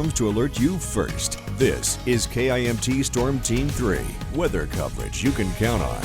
storms to alert you first. This is KIMT Storm Team 3, weather coverage you can count on.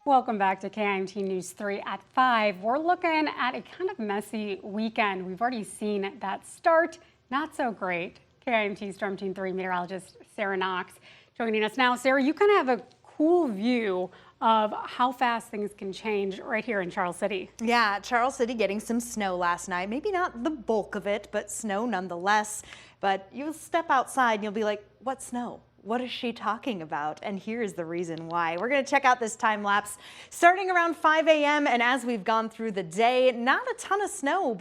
Welcome back to KIMT News 3 at 5. We're looking at a kind of messy weekend. We've already seen that start. Not so great. KIMT Storm Team 3 meteorologist Sarah Knox joining us now. Sarah, you kind of have a cool view of how fast things can change right here in Charles City. Yeah, Charles City getting some snow last night. Maybe not the bulk of it, but snow nonetheless. But you'll step outside and you'll be like, what snow? What is she talking about? And here's the reason why. We're going to check out this time lapse starting around 5 a.m. And as we've gone through the day, not a ton of snow,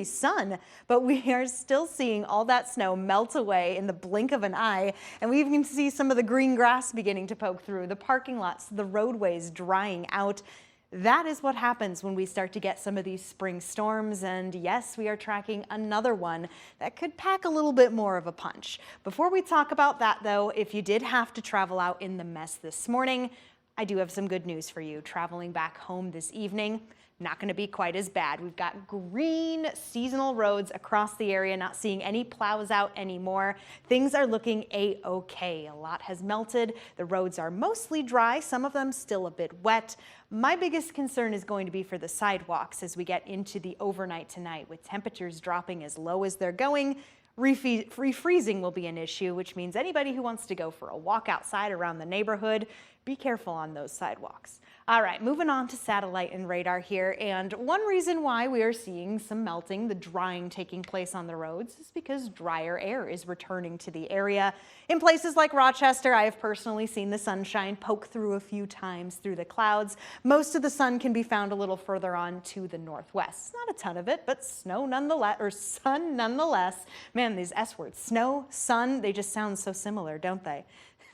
sun, but we are still seeing all that snow melt away in the blink of an eye. And we even see some of the green grass beginning to poke through, the parking lots, the roadways drying out. That is what happens when we start to get some of these spring storms, and yes, we are tracking another one that could pack a little bit more of a punch. Before we talk about that though, if you did have to travel out in the mess this morning, I do have some good news for you. Traveling back home this evening, not going to be quite as bad. We've got green seasonal roads across the area, not seeing any plows out anymore. Things are looking a-okay. A lot has melted. The roads are mostly dry, some of them still a bit wet. My biggest concern is going to be for the sidewalks as we get into the overnight tonight, with temperatures dropping as low as they're going. Refreezing will be an issue, which means anybody who wants to go for a walk outside around the neighborhood, be careful on those sidewalks. All right, moving on to satellite and radar here. And one reason why we are seeing some melting, the drying taking place on the roads, is because drier air is returning to the area. In places like Rochester, I have personally seen the sunshine poke through a few times through the clouds. Most of the sun can be found a little further on to the northwest. Not a ton of it, but snow nonetheless, or sun nonetheless. Man, these S words, snow, sun, they just sound so similar, don't they?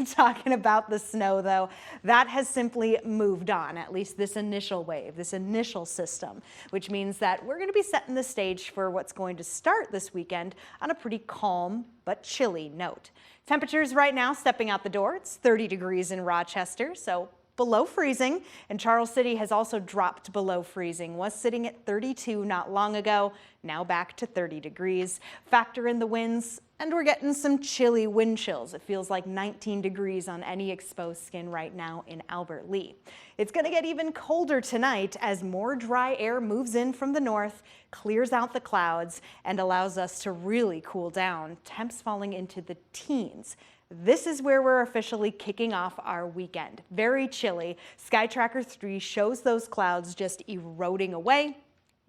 Talking about the snow though, that has simply moved on, at least this initial wave, this initial system, which means that we're going to be setting the stage for what's going to start this weekend on a pretty calm but chilly note. Temperatures right now stepping out the door, it's 30 degrees in Rochester, so below freezing, and Charles City has also dropped below freezing, was sitting at 32 not long ago, now back to 30 degrees. Factor in the winds, and we're getting some chilly wind chills. It feels like 19 degrees on any exposed skin right now in Albert Lea. It's going to get even colder tonight as more dry air moves in from the north, clears out the clouds, and allows us to really cool down, temps falling into the teens. This is where we're officially kicking off our weekend. Very chilly. Sky Tracker 3 shows those clouds just eroding away,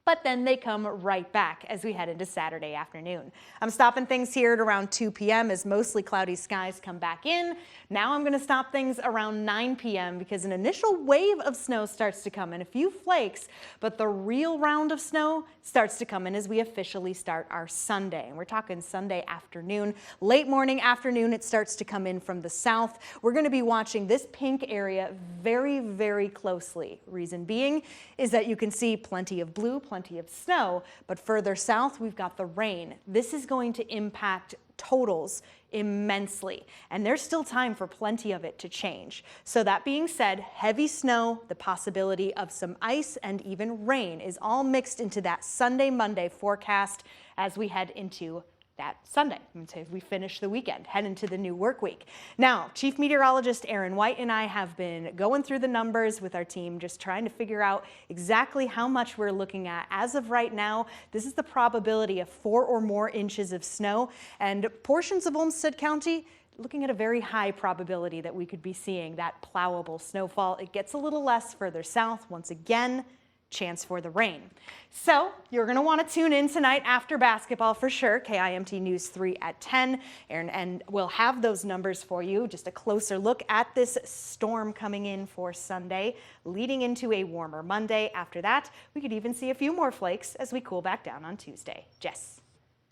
but then they come right back as we head into Saturday afternoon. I'm stopping things here at around 2 p.m. as mostly cloudy skies come back in. Now I'm going to stop things around 9 p.m. because an initial wave of snow starts to come in, a few flakes, but the real round of snow starts to come in as we officially start our Sunday. And we're talking Sunday afternoon, late morning, afternoon, it starts to come in from the south. We're going to be watching this pink area very, very closely. Reason being is that you can see plenty of blue, plenty of snow, but further south we've got the rain. This is going to impact totals immensely, and there's still time for plenty of it to change. So that being said, heavy snow, the possibility of some ice, and even rain is all mixed into that Sunday, Monday forecast as we head into that Sunday, until we finish the weekend, head into the new work week. Now, Chief Meteorologist Aaron White and I have been going through the numbers with our team, just trying to figure out exactly how much we're looking at. As of right now, this is the probability of 4 or more inches of snow, and portions of Olmsted County looking at a very high probability that we could be seeing that plowable snowfall. It gets a little less further south. Once again, chance for the rain. So you're going to want to tune in tonight after basketball for sure. KIMT News 3 at 10, and we'll have those numbers for you. Just a closer look at this storm coming in for Sunday, leading into a warmer Monday. After that, we could even see a few more flakes as we cool back down on Tuesday. Jess.